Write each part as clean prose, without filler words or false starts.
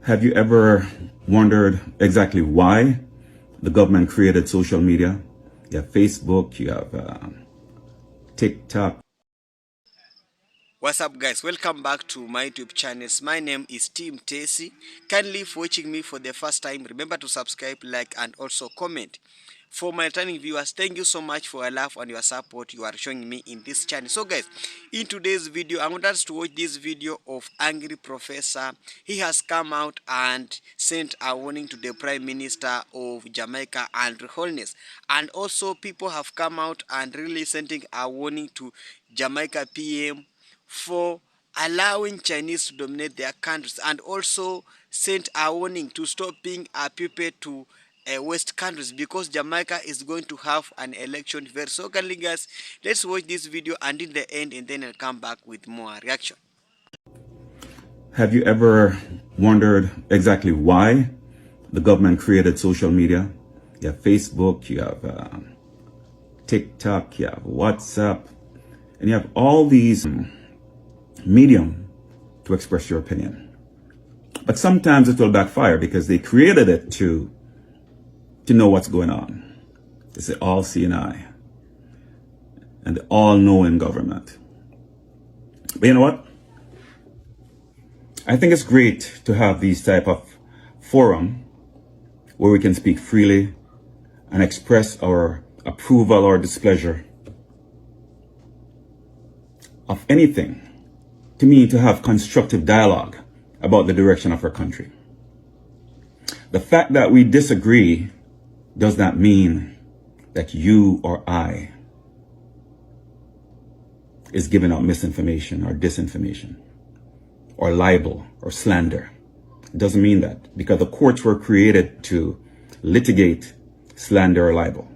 Have you ever wondered exactly why the government created social media? You have Facebook, you have TikTok. What's up, guys? Welcome back to my YouTube channels. My name is Tim Tesi. Kindly, for watching me for the first time, remember to subscribe, like, and also comment. For my returning viewers, thank you so much for your love and your support you are showing me in this channel. So guys, in today's video, I want us to watch this video of angry professor. He has come out and sent a warning to the Prime Minister of Jamaica and Holness. And also people have come out and really sending a warning to Jamaica PM for allowing Chinese to dominate their countries, and also sent a warning to stop being a puppet to West countries, because Jamaica is going to have an election very so. Kindly guys, let's watch this video until the end, and then I'll come back with more reaction. Have you ever wondered exactly why the government created social media? You have Facebook, you have TikTok, you have WhatsApp, and you have all these medium to express your opinion. But sometimes it will backfire because they created it to know what's going on. It's the all-seeing eye and the all-knowing government. But you know what? I think it's great to have these type of forum where we can speak freely and express our approval or displeasure of anything. To me, to have constructive dialogue about the direction of our country. The fact that we disagree does not mean that you or I is giving out misinformation or disinformation or libel or slander. It doesn't mean that, because the courts were created to litigate slander or libel.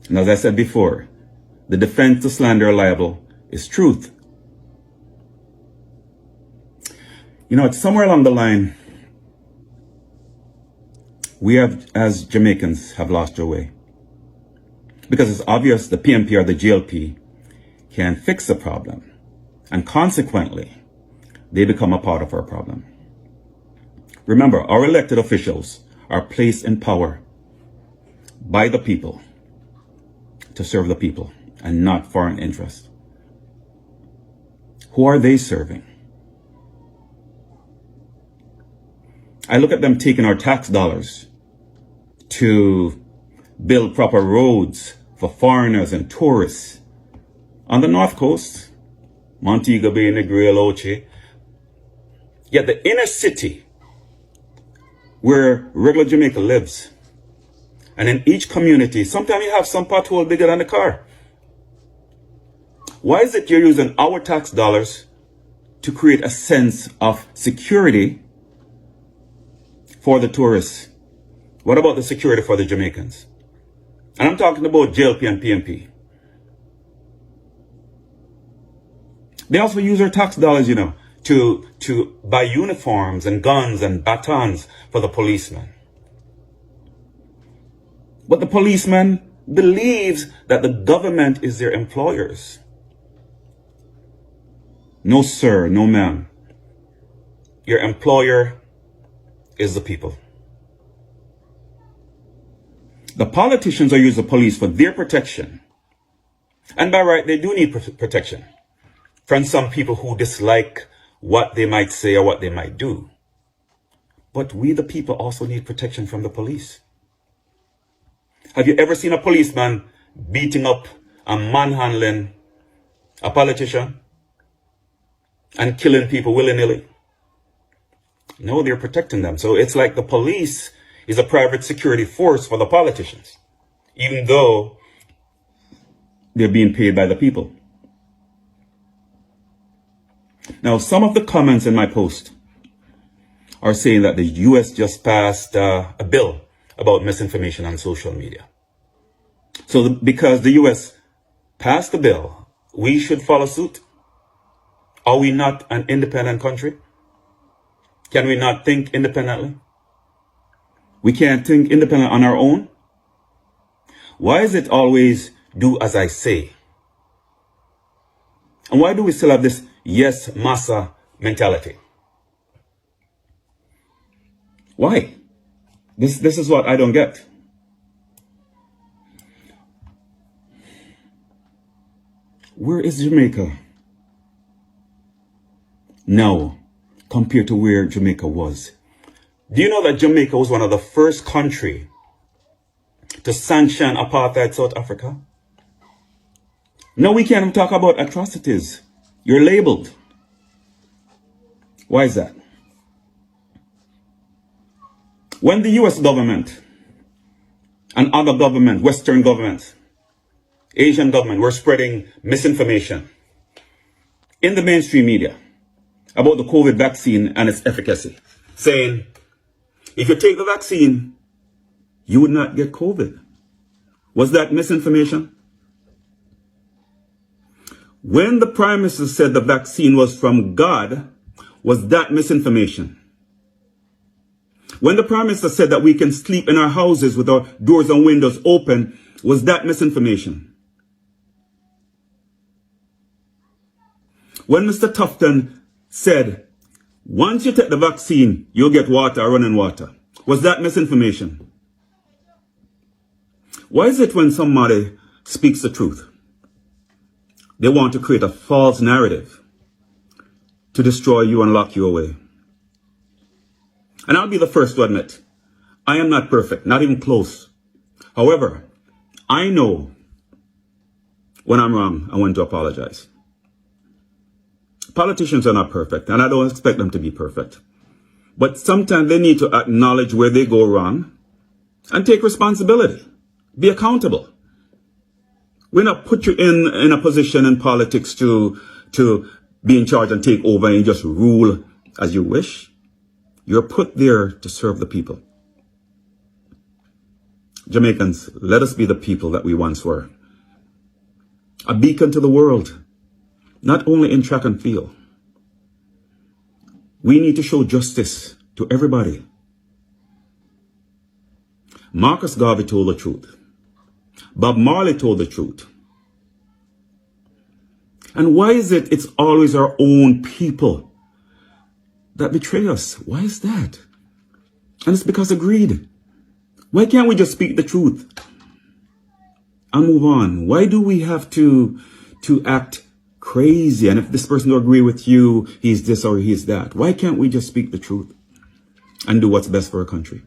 And as I said before, the defense to slander or libel is truth. You know, it's somewhere along the line, we have, as Jamaicans, have lost our way. Because it's obvious the PMP or the GLP can fix the problem. And consequently, they become a part of our problem. Remember, our elected officials are placed in power by the people to serve the people and not foreign interests. Who are they serving? I look at them taking our tax dollars to build proper roads for foreigners and tourists on the North Coast, Montego Bay, Negril, Oche. Yet the inner city where regular Jamaica lives, and in each community, sometimes you have some pothole bigger than the car. Why is it you're using our tax dollars to create a sense of security for the tourists? What about the security for the Jamaicans? And I'm talking about JLP and PMP. They also use our tax dollars, you know, to buy uniforms and guns and batons for the policemen. But the policeman believes that the government is their employers. No, sir, no, ma'am. Your employer is the people. The politicians are using the police for their protection. And by right, they do need protection from some people who dislike what they might say or what they might do. But we, the people, also need protection from the police. Have you ever seen a policeman beating up and manhandling a politician and killing people willy-nilly? No, they're protecting them. So it's like the police is a private security force for the politicians, even though they're being paid by the people. Now, some of the comments in my post are saying that the US just passed a bill about misinformation on social media. So because the US passed the bill, we should follow suit. Are we not an independent country? Can we not think independently? We can't think independent on our own? Why is it always do as I say? And why do we still have this yes, massa mentality? Why? This is what I don't get. Where is Jamaica now compared to where Jamaica was? Do you know that Jamaica was one of the first country to sanction apartheid South Africa? Now we can't even talk about atrocities. You're labeled. Why is that? When the US government and other governments, Western governments, Asian government were spreading misinformation in the mainstream media about the COVID vaccine and its efficacy, saying, if you take the vaccine, you would not get COVID. Was that misinformation? When the Prime Minister said the vaccine was from God, was that misinformation? When the Prime Minister said that we can sleep in our houses with our doors and windows open, was that misinformation? When Mr. Tufton said, once you take the vaccine, you'll get water, running water, was that misinformation? Why is it when somebody speaks the truth, they want to create a false narrative to destroy you and lock you away? And I'll be the first to admit, I am not perfect, not even close. However, I know when I'm wrong and when to apologize. Politicians are not perfect, and I don't expect them to be perfect. But sometimes they need to acknowledge where they go wrong and take responsibility. Be accountable. We're not put you in a position in politics to be in charge and take over and just rule as you wish. You're put there to serve the people. Jamaicans, let us be the people that we once were. A beacon to the world, not only in track and field. We need to show justice to everybody. Marcus Garvey told the truth. Bob Marley told the truth. And why is it it's always our own people that betray us? Why is that? And it's because of greed. Why can't we just speak the truth and move on? Why do we have to act crazy? And if this person don't agree with you, he's this or he's that. Why can't we just speak the truth and do what's best for our country?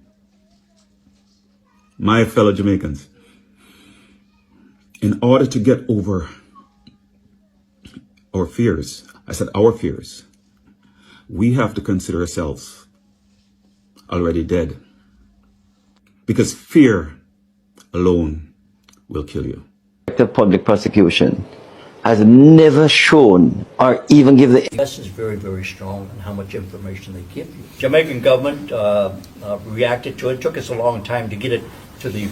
My fellow Jamaicans, in order to get over our fears, I said our fears, we have to consider ourselves already dead. Because fear alone will kill you. The public prosecution has never shown or even give the... This is very, very strong on how much information they give you. Jamaican government reacted to it. It took us a long time to get it to the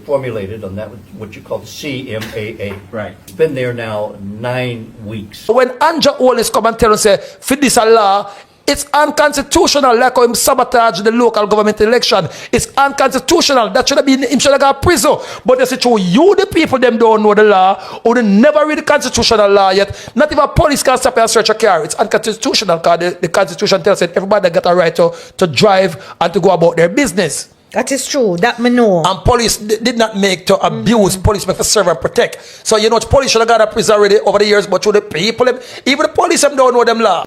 formulated on that, what you call the CMAA. Right. It's been there now 9 weeks. When Anja Holness come and tell us, say, for this a law, it's unconstitutional, like how him sabotage the local government election. It's unconstitutional. That should have been, him should have got prison. But they say, you the people, them don't know the law, or they never read the constitutional law yet. Not even police can stop and search a car. It's unconstitutional because the constitution tells that everybody got a right to drive and to go about their business. That is true. That me know. And police did not make to abuse. Police make to serve and protect. So you know, police should have got a prison already over the years, but to the people, even the police them don't know them law.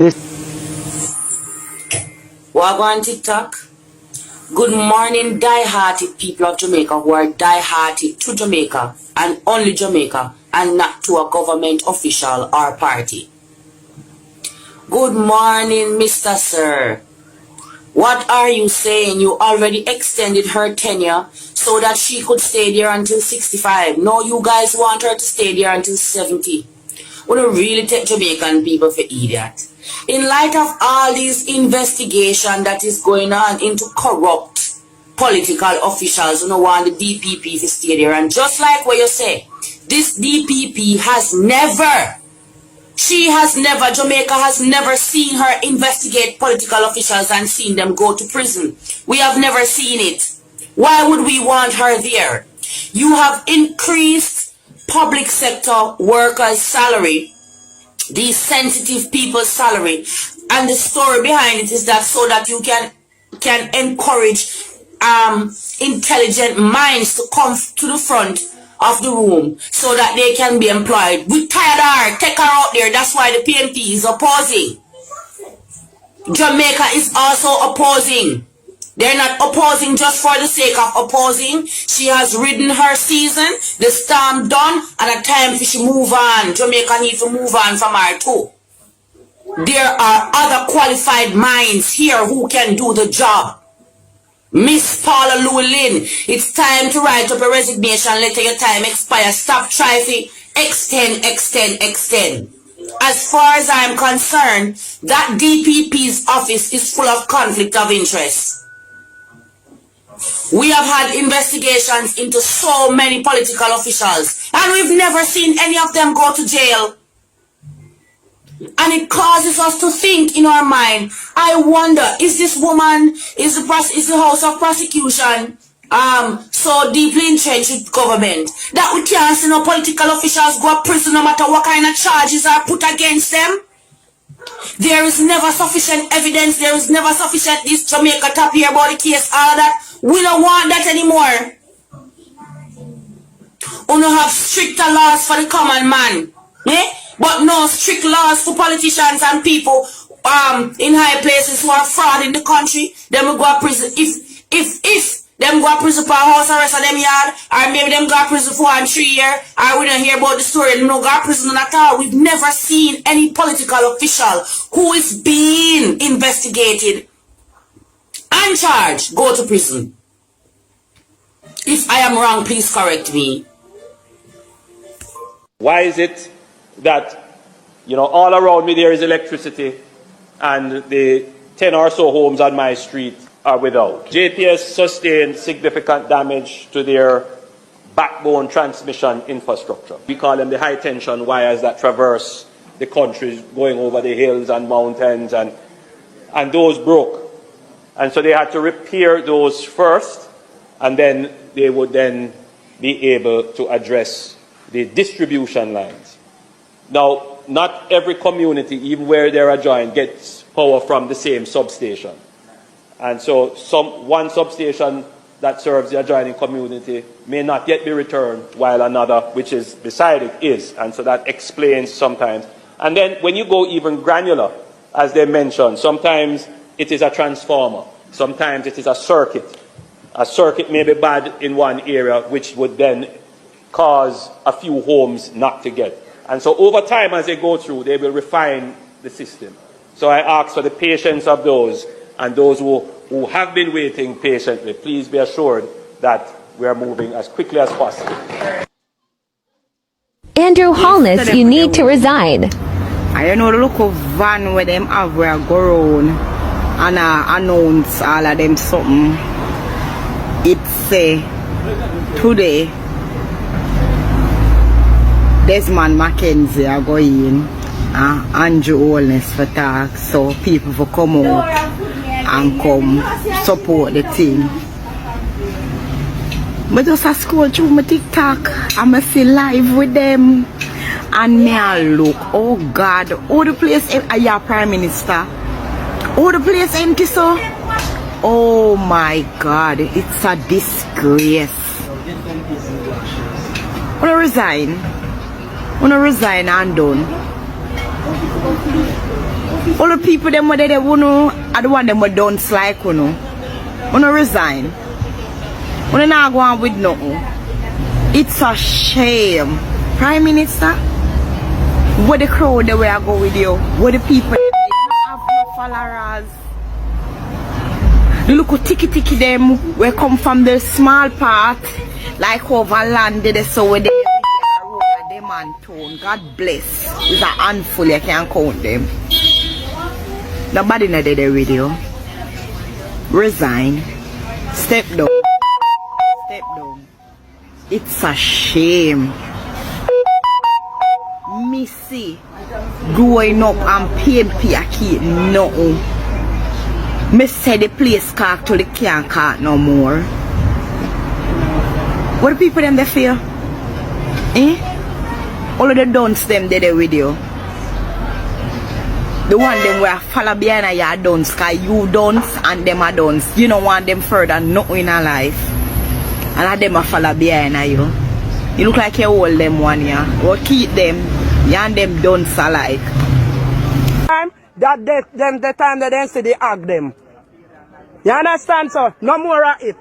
Wagwan TikTok. Good morning, die-hearted people of Jamaica who are die-hearted to Jamaica and only Jamaica and not to a government official or party. Good morning, Mr. Sir. What are you saying? You already extended her tenure so that she could stay there until 65. No, you guys want her to stay there until 70. We don't really take Jamaican people for idiot. In light of all these investigation that is going on into corrupt political officials who don't want the DPP to stay there, and just like what you say, this DPP has never, Jamaica has never seen her investigate political officials and seen them go to prison. We have never seen it. Why would we want her there? You have increased public sector workers' salary, these sensitive people's salary, and the story behind it is that so that you can can encourage intelligent minds to come to the front of the room so that they can be employed. We tired her, take her out there. That's why the PNP is opposing. Jamaica is also opposing. They're not opposing just for the sake of opposing. She has ridden her season, the storm done, and a time for she move on. Jamaica need to move on from her too. There are other qualified minds here who can do the job. Miss Paula Llewellyn, it's time to write up a resignation letter. Your time expire. Stop trying to extend. As far as I'm concerned, that DPP's office is full of conflict of interest. We have had investigations into so many political officials, and we've never seen any of them go to jail. And it causes us to think in our mind, I wonder, is this woman, is the House of Prosecution so deeply entrenched with government that we can't see no political officials go to prison no matter what kind of charges are put against them? There is never sufficient evidence, there is never sufficient this Jamaica top here about the case, all of that. We don't want that anymore. We don't have stricter laws for the common man. But no strict laws for politicians and people in high places who are fraud in the country. Them will go to prison. If them go to prison for house arrest of them yard, or maybe them go to prison for 1 3 years, or we don't hear about the story, them no go to prison at all. We've never seen any political official who is being investigated and charged go to prison. If I am wrong, please correct me. Why is it that, all around me there is electricity and the 10 or so homes on my street are without? JPS sustained significant damage to their backbone transmission infrastructure. We call them the high tension wires that traverse the country going over the hills and mountains, and those broke. And so they had to repair those first, and then they would then be able to address the distribution lines. Now, not every community, even where they're adjoined, gets power from the same substation. And so one substation that serves the adjoining community may not yet be returned, while another, which is beside it, is. And so that explains sometimes. And then when you go even granular, as they mentioned, sometimes it is a transformer. Sometimes it is a circuit. A circuit may be bad in one area, which would then cause a few homes not to get. And so over time, as they go through, they will refine the system. So I ask for the patience of those, and those who have been waiting patiently, please be assured that we are moving as quickly as possible. Andrew Holness, you need to resign. I know the look of van where them have where go round and announce all of them something. It's today Desmond Mackenzie are going, Andrew Holness for talk, so people for come out and come support the team. But just I scroll through my TikTok, I'm see live with them, and me I look, oh God, all the place, yeah, Prime Minister, all the place empty, so, oh my God, it's a disgrace. Wanna resign and done. All the people them where they wanna, I don't want them who don't like wanna resign. Wanna not go on with nothing. It's a shame. Prime Minister, where the crowd they will go with you, where the people they have no followers. Look how ticky them we come from the small part, like over land they so where they them and tone. God bless. It's a handful, you can't count them. Nobody know the video. Resign. Step down. Step down. It's a shame. Missy growing up and PNP a kid nothing. Me say the place can't till they can't cart no more. What do people them they feel? All of the dunce them did a video. The one them where follow behind a your dons, cause you dons and them are dons. You don't want them further nothing in a life. And a them a follow behind you. You look like you hold them one year. Or keep them, you and them dons alike. That them the time that they see they hug them. You understand, sir? No more of it.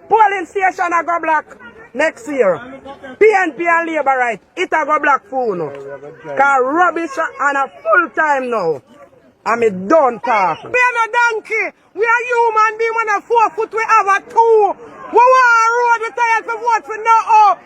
Polling station a go black next year. PNP and Labour right, it a go black for no. Cause rubbish and a full time now. And me don't talk. We are no donkey. We are human being. When a 4 foot we have a 2. We want a road, we tired to vote for no up.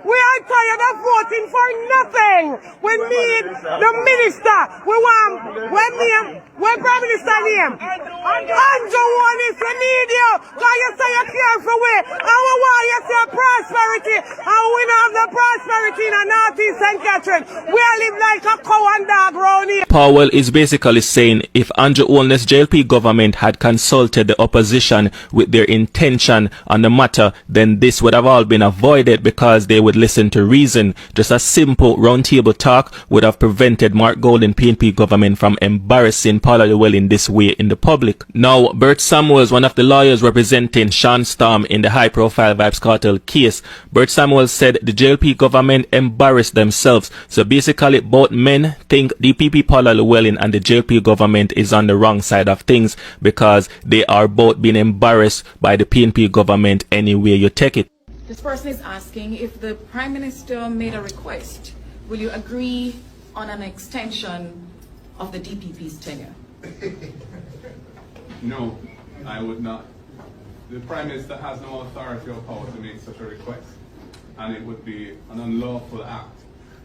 We are tired of voting for nothing. We need the minister. We want, when Prime Minister name, Andrew Holness, we need you. Because you say you care for we. And we want you to see prosperity. And we don't have the prosperity in the Northeast St. Catherine. We live like a cow and dog round here. Powell is basically saying if Andrew Holness JLP government had consulted the opposition with their intention on the matter, then this would have all been avoided because they would listen to reason. Just a simple roundtable talk would have prevented Mark Golden PNP government from embarrassing Paula Llewellyn this way in the public. Now, Bert Samuels, one of the lawyers representing Sean Storm in the high-profile Vybz Kartel case, Bert Samuels said the JLP government embarrassed themselves. So basically, both men think DPP Paula Llewellyn and the JLP government is on the wrong side of things because they are both being embarrassed by the PNP government any way you take it. This person is asking if the Prime Minister made a request, will you agree on an extension of the DPP's tenure? No, I would not. The Prime Minister has no authority or power to make such a request, and it would be an unlawful act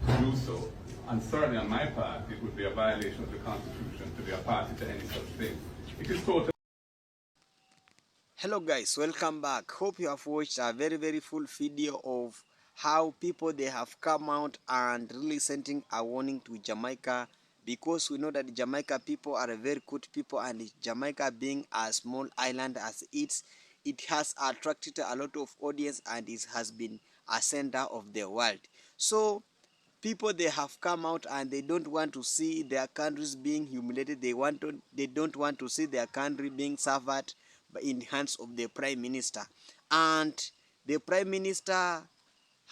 to do so. And certainly on my part, it would be a violation of the Constitution to be a party to any such thing. It is totally. Hello guys, welcome back. Hope you have watched a very full video of how people they have come out and really sending a warning to Jamaica, because we know that the Jamaica people are a very good people, and Jamaica being a small island as it has attracted a lot of audience and it has been a center of the world. So people they have come out and they don't want to see their countries being humiliated. They don't want to see their country being suffered in the hands of the Prime Minister. And the Prime Minister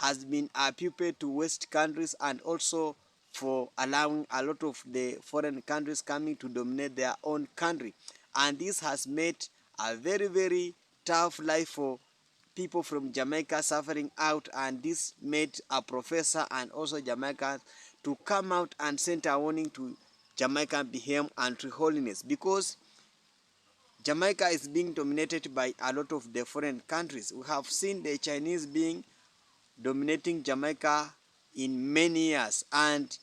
has been a pupil to West countries, and also for allowing a lot of the foreign countries coming to dominate their own country. And this has made a very tough life for people from Jamaica suffering out, and this made a professor and also Jamaica to come out and send a warning to Jamaican behavior and to holiness, because Jamaica is being dominated by a lot of the foreign countries. We have seen the Chinese being dominating Jamaica in many years, and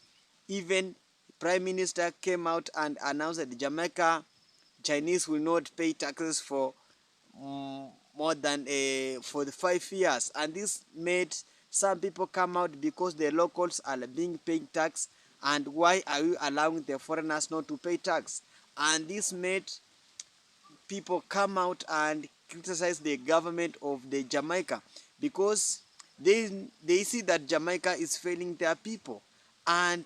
even Prime Minister came out and announced that Jamaica Chinese will not pay taxes for more than 45 years, and this made some people come out because the locals are being paying tax, and why are you allowing the foreigners not to pay tax? And this made people come out and criticize the government of the Jamaica, because they see that Jamaica is failing their people. And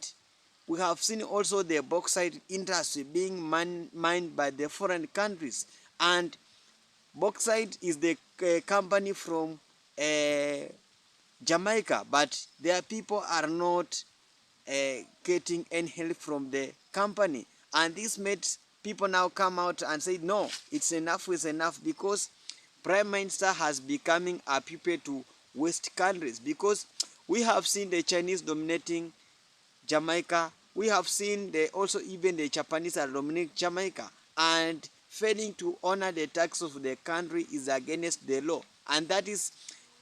we have seen also the bauxite industry being mined by the foreign countries, and bauxite is the company from Jamaica, but their people are not getting any help from the company. And this made people now come out and say no, it's enough, because Prime Minister has becoming a pupil to West countries, because we have seen the Chinese dominating Jamaica. We have seen also even the Japanese are dominating Jamaica, and failing to honor the taxes of the country is against the law. And that is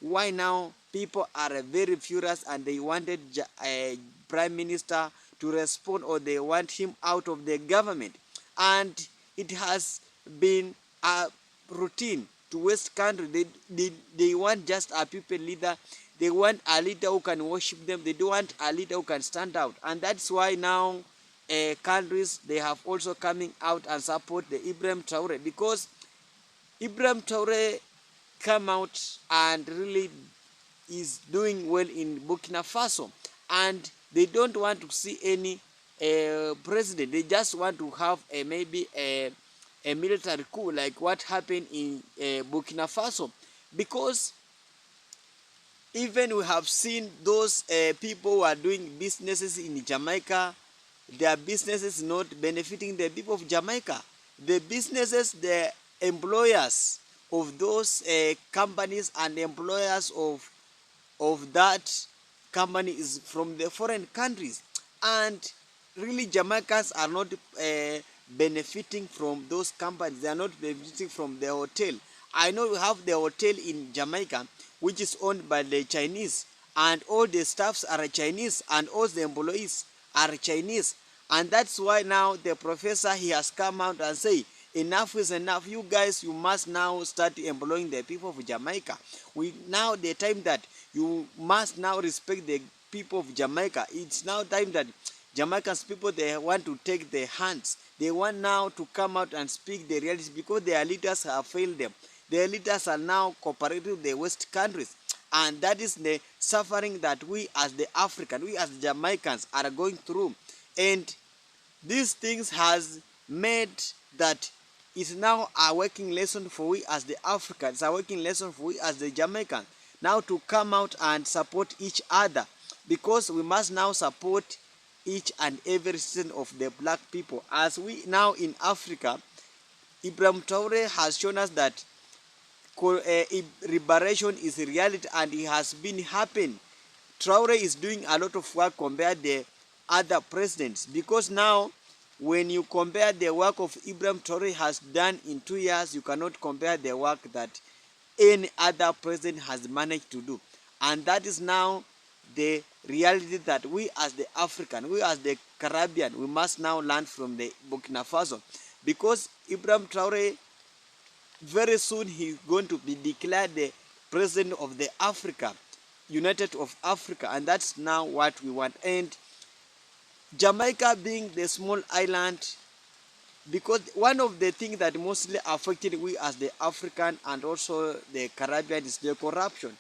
why now people are very furious, and they wanted a Prime Minister to respond, or they want him out of the government. And it has been a routine to West country. They want just a people leader. They want a leader who can worship them. They don't want a leader who can stand out. And that's why now countries, they have also coming out and support the Ibrahim Traore, because Ibrahim Traore come out and really is doing well in Burkina Faso, and they don't want to see any president. They just want to have maybe a military coup like what happened in Burkina Faso, because even we have seen those people who are doing businesses in Jamaica, their businesses not benefiting the people of Jamaica. The businesses, the employers of those companies and employers of that company is from the foreign countries, and really Jamaicans are not benefiting from those companies. They are not benefiting from the hotel. I know we have the hotel in Jamaica which is owned by the Chinese, and all the staffs are Chinese, and all the employees are Chinese, and that's why now the professor, he has come out and say enough is enough. You guys, you must now start employing the people of Jamaica. We now the time that you must now respect the people of Jamaica. It's now time that Jamaicans people, they want to take their hands. They want now to come out and speak the reality, because their leaders have failed them. Their leaders are now cooperating with the West countries, and that is the suffering that we as the African, we as the Jamaicans are going through. And these things has made that it's now a working lesson for we as the Africans, a working lesson for we as the Jamaicans, now to come out and support each other, because we must now support each and every citizen of the black people. As we now in Africa, Ibrahim Traore has shown us that liberation is a reality, and it has been happening. Traore is doing a lot of work compared to the other presidents, because now when you compare the work of Ibrahim Traore has done in 2 years, you cannot compare the work that any other president has managed to do. And that is now the reality that we as the African, we as the Caribbean, we must now learn from the Burkina Faso, because Ibrahim Traore, very soon he's going to be declared the president of the Africa, United of Africa, and that's now what we want. And Jamaica being the small island, because one of the things that mostly affected we as the African and also the Caribbean is the corruption.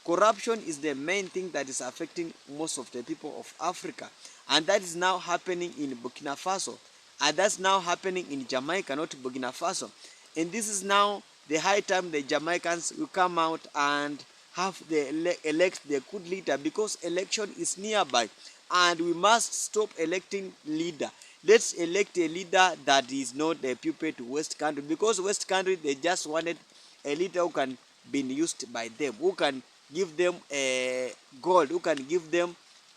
Corruption is the main thing that is affecting most of the people of Africa, and that is now happening in Burkina Faso, and that's now happening in Jamaica, not Burkina Faso. And this is now the high time the Jamaicans will come out and have the elect the good leader, because election is nearby, and we must stop electing leader. Let's elect a leader that is not a pupil to West country, because West country, they just wanted a leader who can be used by them, who can give them a gold, who can give them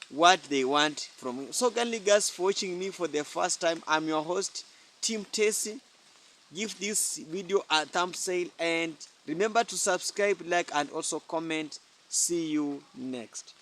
what they want from you. So kindly guys, for watching me for the first time, I'm your host, Tim Tesi. Give this video a thumbs up, and remember to subscribe, like, and also comment. See you next.